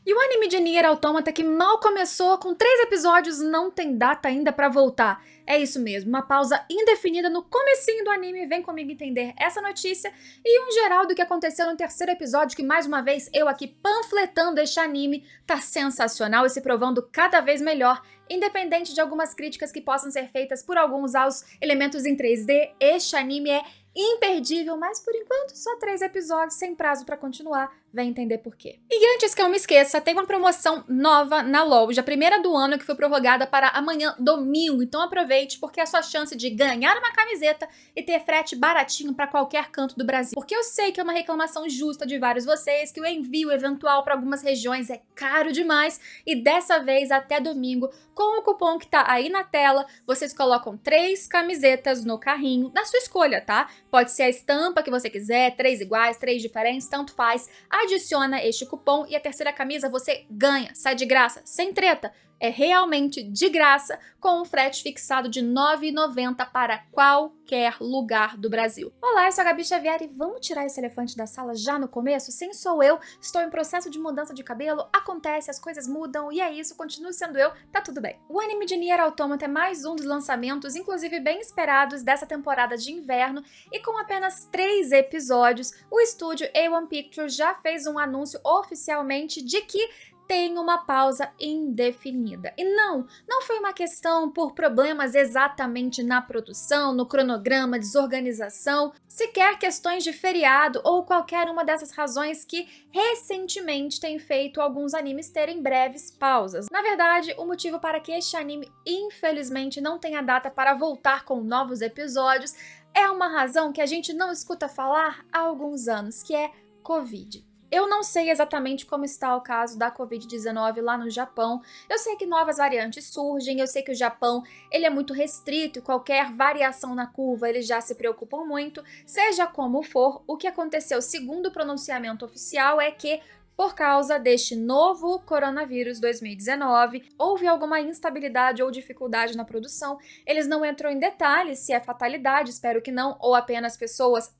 E o anime de Nier Automata, que mal começou, com 3 episódios, não tem data ainda pra voltar. É isso mesmo, uma pausa indefinida no comecinho do anime. Vem comigo entender essa notícia e um geral do que aconteceu no terceiro episódio, que mais uma vez eu aqui panfletando este anime, tá sensacional e se provando cada vez melhor, independente de algumas críticas que possam ser feitas por alguns aos elementos em 3D. Este anime é imperdível, mas por enquanto só 3 episódios, sem prazo pra continuar, vem entender por quê. E antes que eu me esqueça, tem uma promoção nova na loja, a primeira do ano, que foi prorrogada para amanhã, domingo, então aproveite, porque é a sua chance de ganhar uma camiseta e ter frete baratinho para qualquer canto do Brasil. Porque eu sei que é uma reclamação justa de vários vocês, que o envio eventual para algumas regiões é caro demais, e dessa vez, até domingo, com o cupom que tá aí na tela, vocês colocam 3 camisetas no carrinho, da sua escolha, tá? Pode ser a estampa que você quiser, 3 iguais, 3 diferentes, tanto faz. Adiciona este cupom e a terceira camisa você ganha, sai de graça, sem treta. É realmente de graça, com um frete fixado de R$ 9,90 para qualquer lugar do Brasil. Olá, eu sou a Gabi Xavier e vamos tirar esse elefante da sala já no começo? Sim, sou eu, estou em processo de mudança de cabelo, acontece, as coisas mudam e é isso, continuo sendo eu, tá tudo bem. O anime de Nier Automata é mais um dos lançamentos, inclusive bem esperados, dessa temporada de inverno, e com apenas 3 episódios, o estúdio A1 Pictures já fez um anúncio oficialmente de que tem uma pausa indefinida. E não foi uma questão por problemas exatamente na produção, no cronograma, desorganização, sequer questões de feriado ou qualquer uma dessas razões que recentemente tem feito alguns animes terem breves pausas. Na verdade, o motivo para que este anime infelizmente não tenha data para voltar com novos episódios é uma razão que a gente não escuta falar há alguns anos, que é Covid. Eu não sei exatamente como está o caso da Covid-19 lá no Japão. Eu sei que novas variantes surgem, eu sei que o Japão ele é muito restrito e qualquer variação na curva eles já se preocupam muito. Seja como for, o que aconteceu segundo o pronunciamento oficial é que por causa deste novo coronavírus 2019, houve alguma instabilidade ou dificuldade na produção. Eles não entram em detalhes se é fatalidade, espero que não, ou apenas pessoas,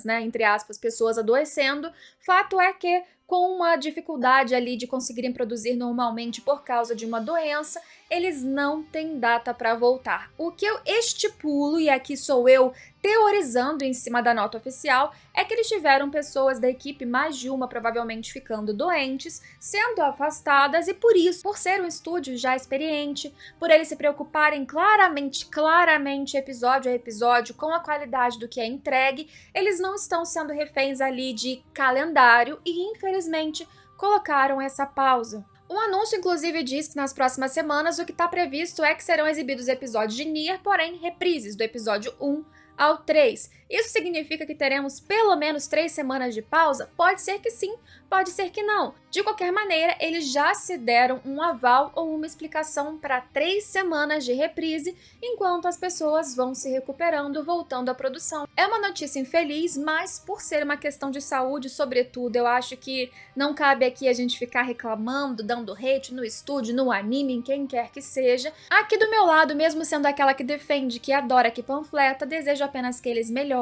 né, entre aspas, pessoas adoecendo. Fato é que, com uma dificuldade ali de conseguirem produzir normalmente por causa de uma doença, eles não têm data para voltar. O que eu estipulo, e aqui sou eu teorizando em cima da nota oficial, é que eles tiveram pessoas da equipe, mais de uma provavelmente ficando doentes, sendo afastadas, e por isso, por ser um estúdio já experiente, por eles se preocuparem claramente episódio a episódio com a qualidade do que é entregue, eles não estão sendo reféns ali de calendário e infelizmente colocaram essa pausa. Um anúncio, inclusive, diz que nas próximas semanas o que está previsto é que serão exibidos episódios de Nier, porém reprises do episódio 1 ao 3. Isso significa que teremos pelo menos 3 semanas de pausa? Pode ser que sim, pode ser que não. De qualquer maneira, eles já se deram um aval ou uma explicação para 3 semanas de reprise, enquanto as pessoas vão se recuperando, voltando à produção. É uma notícia infeliz, mas por ser uma questão de saúde, sobretudo, eu acho que não cabe aqui a gente ficar reclamando, dando hate no estúdio, no anime, em quem quer que seja. Aqui do meu lado, mesmo sendo aquela que defende, que adora, que panfleta, desejo apenas que eles melhorem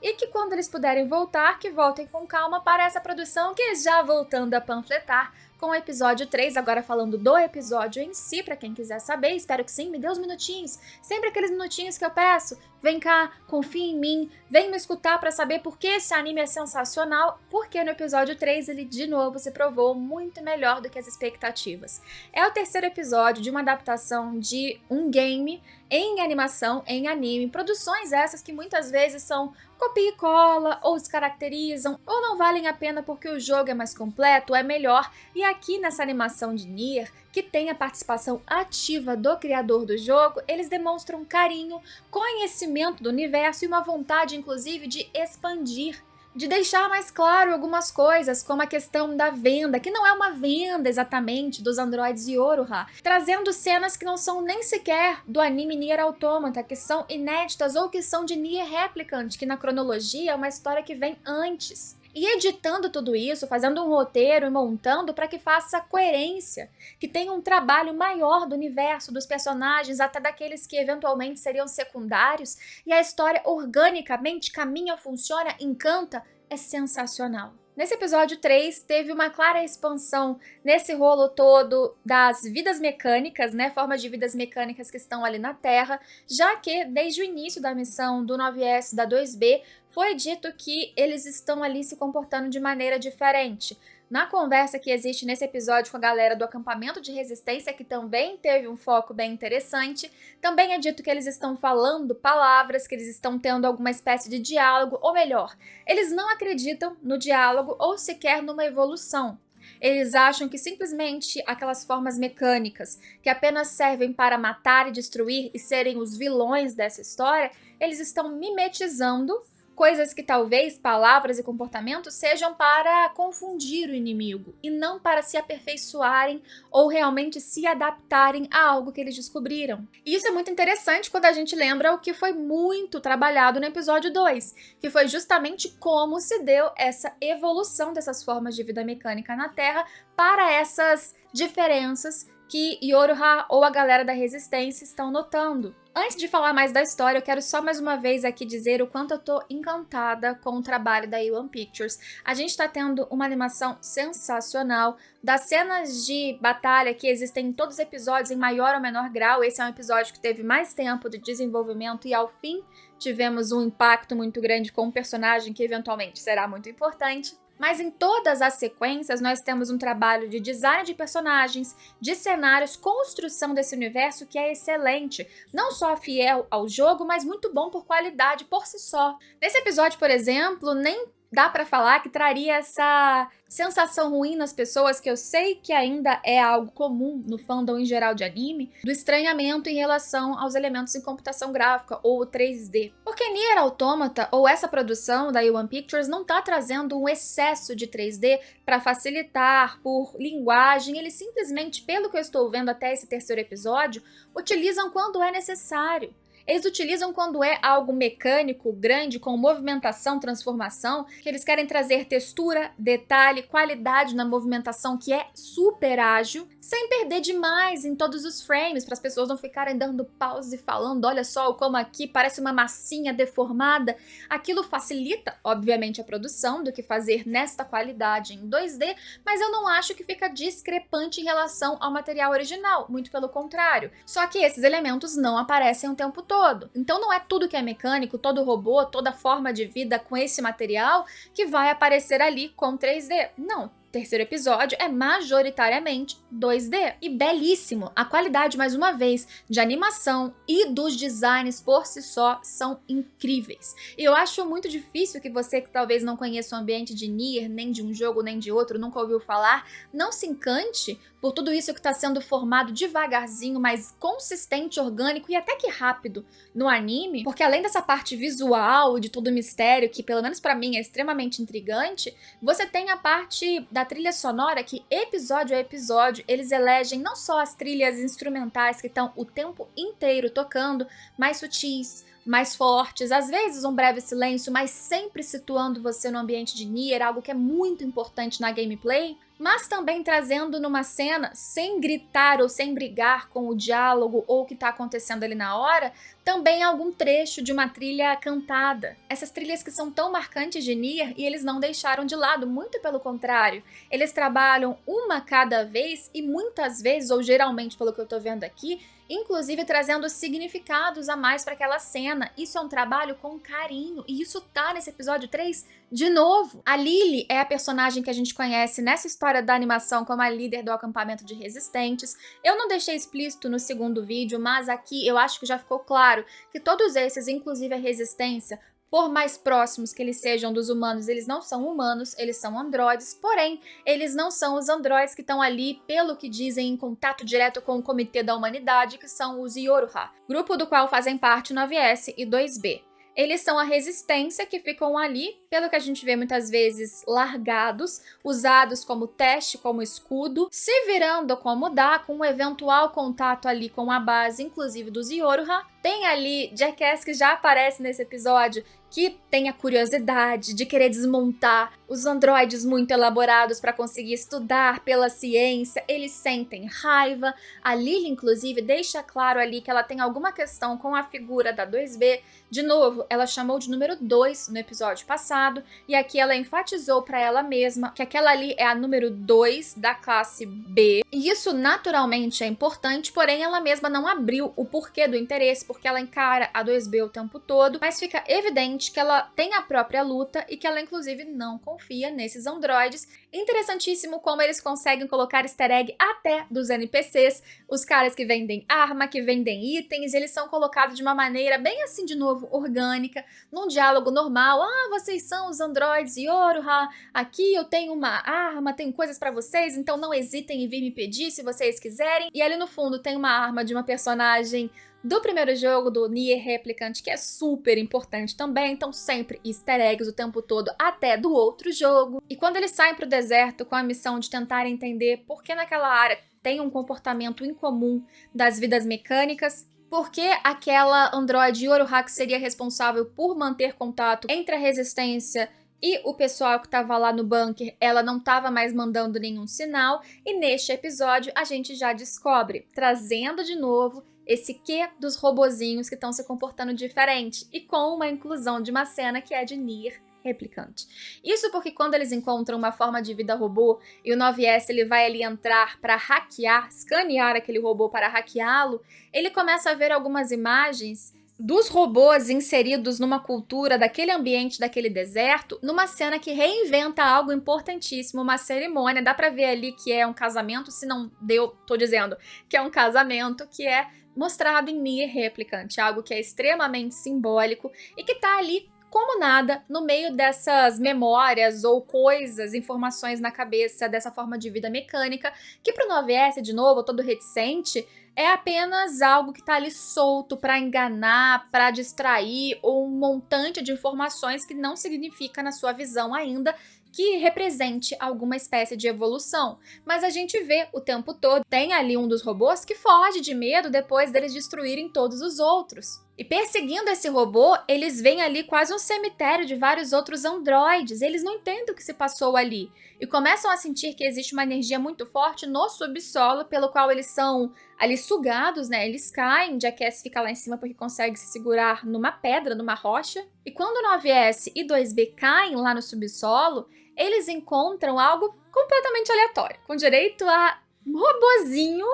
e que quando eles puderem voltar, que voltem com calma para essa produção que já voltando a panfletar com o episódio 3, agora falando do episódio em si, pra quem quiser saber, espero que sim, me dê uns minutinhos, sempre aqueles minutinhos que eu peço, vem cá, confia em mim, vem me escutar pra saber por que esse anime é sensacional, porque no episódio 3 ele de novo se provou muito melhor do que as expectativas. É o terceiro episódio de uma adaptação de um game em animação, em anime, produções essas que muitas vezes são copia e cola, ou descaracterizam, ou não valem a pena porque o jogo é mais completo, é melhor, e aqui nessa animação de Nier, que tem a participação ativa do criador do jogo, eles demonstram carinho, conhecimento do universo e uma vontade, inclusive, de expandir, de deixar mais claro algumas coisas, como a questão da venda, que não é uma venda exatamente dos androides Yoruha, trazendo cenas que não são nem sequer do anime Nier Automata, que são inéditas ou que são de Nier Replicant, que na cronologia é uma história que vem antes. E editando tudo isso, fazendo um roteiro e montando para que faça coerência, que tenha um trabalho maior do universo, dos personagens, até daqueles que eventualmente seriam secundários, e a história organicamente caminha, funciona, encanta, é sensacional. Nesse episódio 3, teve uma clara expansão nesse rolo todo das vidas mecânicas, né? Formas de vidas mecânicas que estão ali na Terra, já que desde o início da missão do 9S da 2B, foi dito que eles estão ali se comportando de maneira diferente. Na conversa que existe nesse episódio com a galera do acampamento de resistência, que também teve um foco bem interessante, também é dito que eles estão falando palavras, que eles estão tendo alguma espécie de diálogo, ou melhor, eles não acreditam no diálogo ou sequer numa evolução. Eles acham que simplesmente aquelas formas mecânicas que apenas servem para matar e destruir e serem os vilões dessa história, eles estão mimetizando coisas que talvez palavras e comportamentos sejam para confundir o inimigo e não para se aperfeiçoarem ou realmente se adaptarem a algo que eles descobriram. E isso é muito interessante quando a gente lembra o que foi muito trabalhado no episódio 2, que foi justamente como se deu essa evolução dessas formas de vida mecânica na Terra para essas diferenças que Yoruha ou a galera da Resistência estão notando. Antes de falar mais da história, eu quero só mais uma vez aqui dizer o quanto eu tô encantada com o trabalho da A1 Pictures. A gente tá tendo uma animação sensacional, das cenas de batalha que existem em todos os episódios em maior ou menor grau. Esse é um episódio que teve mais tempo de desenvolvimento e ao fim tivemos um impacto muito grande com um personagem que eventualmente será muito importante. Mas em todas as sequências nós temos um trabalho de design de personagens, de cenários, construção desse universo que é excelente. Não só fiel ao jogo, mas muito bom por qualidade por si só. Nesse episódio, por exemplo, nem dá pra falar que traria essa sensação ruim nas pessoas, que eu sei que ainda é algo comum no fandom em geral de anime, do estranhamento em relação aos elementos em computação gráfica ou 3D. Porque Nier Automata, ou essa produção da A1 Pictures, não tá trazendo um excesso de 3D para facilitar por linguagem, eles simplesmente, pelo que eu estou vendo até esse terceiro episódio, utilizam quando é necessário. Eles utilizam quando é algo mecânico, grande, com movimentação, transformação, que eles querem trazer textura, detalhe, qualidade na movimentação que é super ágil, sem perder demais em todos os frames, para as pessoas não ficarem dando pause e falando, olha só como aqui parece uma massinha deformada. Aquilo facilita, obviamente, a produção do que fazer nesta qualidade em 2D, mas eu não acho que fica discrepante em relação ao material original, muito pelo contrário. Só que esses elementos não aparecem o tempo todo. Então não é tudo que é mecânico, todo robô, toda forma de vida com esse material que vai aparecer ali com 3D. Não. Terceiro episódio é majoritariamente 2D e belíssimo. A qualidade, mais uma vez, de animação e dos designs por si só são incríveis. E eu acho muito difícil que você que talvez não conheça o ambiente de Nier, nem de um jogo, nem de outro, nunca ouviu falar, não se encante por tudo isso que está sendo formado devagarzinho, mas consistente, orgânico e até que rápido no anime, porque além dessa parte visual e de todo o mistério, que pelo menos pra mim é extremamente intrigante, você tem a parte da trilha sonora que episódio a episódio eles elegem não só as trilhas instrumentais que estão o tempo inteiro tocando, mais sutis, mais fortes, às vezes um breve silêncio, mas sempre situando você no ambiente de Nier, algo que é muito importante na gameplay, mas também trazendo numa cena, sem gritar ou sem brigar com o diálogo ou o que está acontecendo ali na hora, também algum trecho de uma trilha cantada. Essas trilhas que são tão marcantes de Nier e eles não deixaram de lado, muito pelo contrário. Eles trabalham uma cada vez e muitas vezes, ou geralmente pelo que eu tô vendo aqui, inclusive trazendo significados a mais para aquela cena. Isso é um trabalho com carinho e isso tá nesse episódio 3 de novo. A Lily é a personagem que a gente conhece nessa história da animação como a líder do acampamento de resistentes. Eu não deixei explícito no segundo vídeo, mas aqui eu acho que já ficou claro que todos esses, inclusive a resistência, por mais próximos que eles sejam dos humanos, eles não são humanos, eles são androides, porém, eles não são os androides que estão ali, pelo que dizem, em contato direto com o Comitê da Humanidade, que são os Yoruha, grupo do qual fazem parte 9S e 2B. Eles são a resistência que ficam ali, pelo que a gente vê muitas vezes, largados, usados como teste, como escudo, se virando como dá, com um eventual contato ali com a base, inclusive dos Yoruha, Tem ali Jackass que já aparece nesse episódio, que tem a curiosidade de querer desmontar os androides muito elaborados para conseguir estudar pela ciência. Eles sentem raiva. A Lily, inclusive, deixa claro ali que ela tem alguma questão com a figura da 2B. De novo, ela chamou de número 2 no episódio passado, e aqui ela enfatizou para ela mesma que aquela ali é a número 2 da classe B. E isso naturalmente é importante, porém ela mesma não abriu o porquê do interesse, porque ela encara a 2B o tempo todo, mas fica evidente que ela tem a própria luta e que ela inclusive não confia nesses androides. Interessantíssimo como eles conseguem colocar easter egg até dos NPCs, os caras que vendem arma, que vendem itens, eles são colocados de uma maneira bem assim, de novo, orgânica, num diálogo normal. Vocês são os androides Yoruha, aqui eu tenho uma arma, tenho coisas pra vocês, então não hesitem em vir me pedir se vocês quiserem. E ali no fundo tem uma arma de uma personagem do primeiro jogo, do Nier Replicant, que é super importante também, então sempre easter eggs o tempo todo, até do outro jogo. E quando eles saem pro deserto com a missão de tentar entender por que naquela área tem um comportamento incomum das vidas mecânicas, por que aquela androide Yoruha que seria responsável por manter contato entre a resistência e o pessoal que estava lá no bunker, ela não estava mais mandando nenhum sinal, e neste episódio a gente já descobre, trazendo de novo esse quê dos robozinhos que estão se comportando diferente, e com uma inclusão de uma cena que é de Nier Replicant. Isso porque quando eles encontram uma forma de vida robô e o 9S ele vai ali entrar para hackear, escanear aquele robô para hackeá-lo, ele começa a ver algumas imagens dos robôs inseridos numa cultura daquele ambiente, daquele deserto, numa cena que reinventa algo importantíssimo, uma cerimônia. Dá pra ver ali que é um casamento, se não deu, tô dizendo que é um casamento, que é mostrado em Nier Replicant, algo que é extremamente simbólico e que tá ali como nada no meio dessas memórias ou coisas, informações na cabeça dessa forma de vida mecânica, que pro 9S, de novo, todo reticente, é apenas algo que tá ali solto para enganar, para distrair, ou um montante de informações que não significa, na sua visão ainda, que represente alguma espécie de evolução. Mas a gente vê o tempo todo, tem ali um dos robôs que foge de medo depois deles destruírem todos os outros. E perseguindo esse robô, eles veem ali quase um cemitério de vários outros androides. Eles não entendem o que se passou ali. E começam a sentir que existe uma energia muito forte no subsolo, pelo qual eles são ali sugados, né? Eles caem, Jackass fica lá em cima porque consegue se segurar numa pedra, numa rocha. E quando o 9S e 2B caem lá no subsolo, eles encontram algo completamente aleatório, com direito a um robozinho,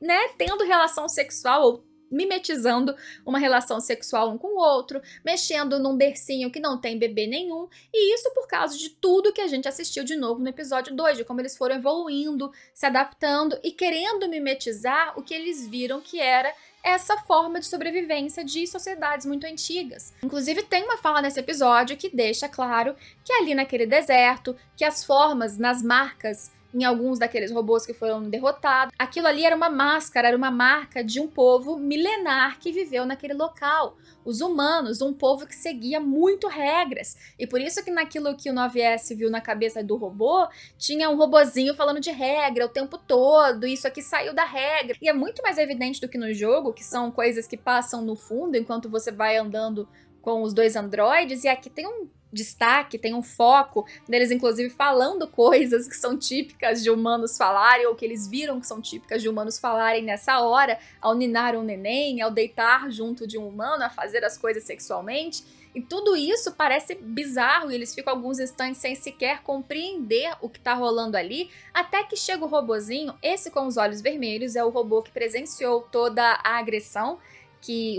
né, tendo relação sexual ou mimetizando uma relação sexual um com o outro, mexendo num bercinho que não tem bebê nenhum, e isso por causa de tudo que a gente assistiu de novo no episódio 2, de como eles foram evoluindo, se adaptando e querendo mimetizar o que eles viram que era essa forma de sobrevivência de sociedades muito antigas. Inclusive tem uma fala nesse episódio que deixa claro que ali naquele deserto, que as formas nas marcas em alguns daqueles robôs que foram derrotados, aquilo ali era uma máscara, era uma marca de um povo milenar que viveu naquele local. Os humanos, um povo que seguia muito regras. E por isso que naquilo que o 9S viu na cabeça do robô, tinha um robozinho falando de regra o tempo todo, isso aqui saiu da regra. E é muito mais evidente do que no jogo, que são coisas que passam no fundo enquanto você vai andando com os dois androides, e aqui tem um destaque, tem um foco deles inclusive falando coisas que são típicas de humanos falarem, ou que eles viram que são típicas de humanos falarem nessa hora, ao ninar um neném, ao deitar junto de um humano, a fazer as coisas sexualmente. E tudo isso parece bizarro e eles ficam alguns instantes sem sequer compreender o que tá rolando ali, até que chega o robozinho. Esse com os olhos vermelhos é o robô que presenciou toda a agressão,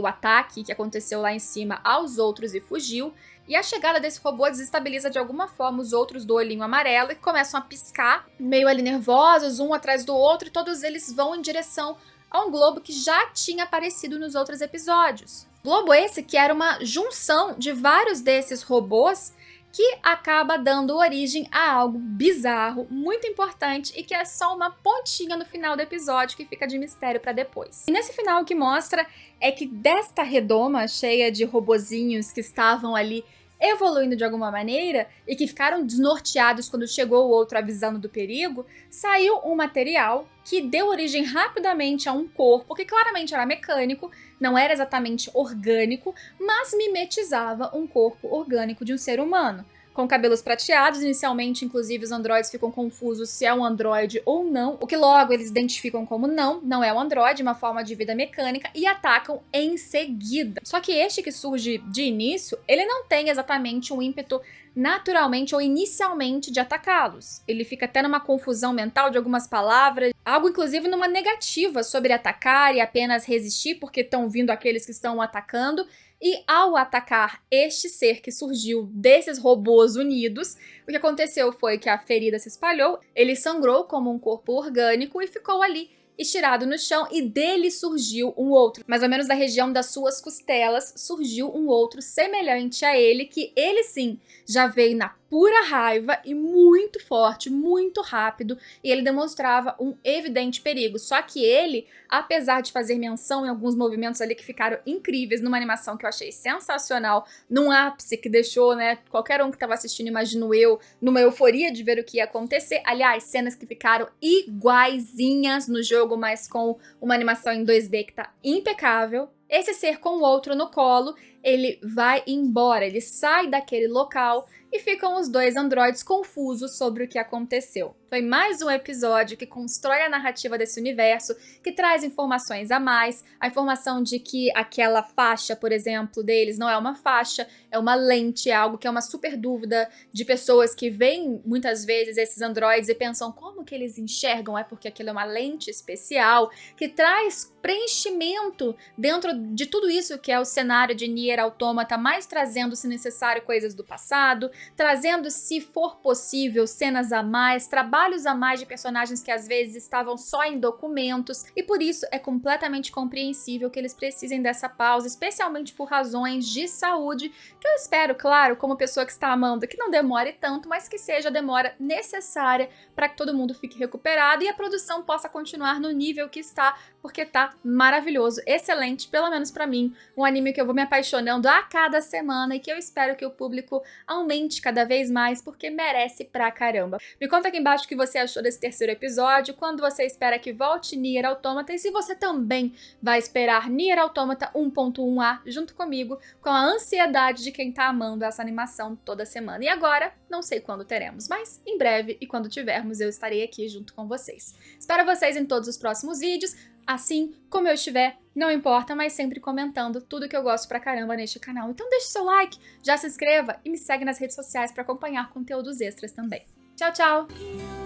o ataque que aconteceu lá em cima aos outros e fugiu. E a chegada desse robô desestabiliza de alguma forma os outros do olhinho amarelo, e começam a piscar, meio ali nervosos, um atrás do outro, e todos eles vão em direção a um globo que já tinha aparecido nos outros episódios. Globo esse que era uma junção de vários desses robôs, que acaba dando origem a algo bizarro, muito importante, e que é só uma pontinha no final do episódio que fica de mistério para depois. E nesse final o que mostra é que desta redoma cheia de robozinhos que estavam ali evoluindo de alguma maneira e que ficaram desnorteados quando chegou o outro avisando do perigo, saiu um material que deu origem rapidamente a um corpo que claramente era mecânico, não era exatamente orgânico, mas mimetizava um corpo orgânico de um ser humano. Com cabelos prateados, inicialmente, inclusive, os androides ficam confusos se é um androide ou não, o que logo eles identificam como não é um androide, uma forma de vida mecânica, e atacam em seguida. Só que este que surge de início, ele não tem exatamente um ímpeto naturalmente ou inicialmente de atacá-los. Ele fica até numa confusão mental de algumas palavras, algo inclusive numa negativa sobre atacar e apenas resistir porque estão vindo aqueles que estão o atacando. E ao atacar este ser que surgiu desses robôs unidos, o que aconteceu foi que a ferida se espalhou, ele sangrou como um corpo orgânico e ficou ali estirado no chão, e dele surgiu um outro. Mais ou menos da região das suas costelas surgiu um outro semelhante a ele, que ele sim já veio na pura raiva e muito forte, muito rápido, e ele demonstrava um evidente perigo. Só que ele, apesar de fazer menção em alguns movimentos ali que ficaram incríveis, numa animação que eu achei sensacional, num ápice que deixou, né, qualquer um que estava assistindo, imagino eu, numa euforia de ver o que ia acontecer. Aliás, cenas que ficaram iguaizinhas no jogo, mas com uma animação em 2D que tá impecável. Esse ser com o outro no colo, ele vai embora, ele sai daquele local e ficam os dois androides confusos sobre o que aconteceu. Foi mais um episódio que constrói a narrativa desse universo, que traz informações a mais, a informação de que aquela faixa, por exemplo, deles não é uma faixa, é uma lente, é algo que é uma super dúvida de pessoas que veem muitas vezes esses androides e pensam como que eles enxergam, é porque aquilo é uma lente especial, que traz preenchimento dentro de tudo isso que é o cenário de Nier Automata, mais trazendo, se necessário, coisas do passado, trazendo, se for possível, cenas a mais, trabalhos a mais de personagens que às vezes estavam só em documentos, e por isso é completamente compreensível que eles precisem dessa pausa, especialmente por razões de saúde, que eu espero, claro, como pessoa que está amando, que não demore tanto, mas que seja a demora necessária para que todo mundo fique recuperado e a produção possa continuar no nível que está, porque tá maravilhoso, excelente, pelo menos pra mim, um anime que eu vou me apaixonando a cada semana e que eu espero que o público aumente cada vez mais, porque merece pra caramba. Me conta aqui embaixo o que você achou desse terceiro episódio, quando você espera que volte Nier Automata e se você também vai esperar Nier Automata 1.1a junto comigo, com a ansiedade de quem tá amando essa animação toda semana. E agora, não sei quando teremos, mas em breve, e quando tivermos eu estarei aqui junto com vocês. Espero vocês em todos os próximos vídeos, assim como eu estiver, não importa, mas sempre comentando tudo que eu gosto pra caramba neste canal. Então deixe seu like, já se inscreva e me segue nas redes sociais pra acompanhar conteúdos extras também. Tchau, tchau!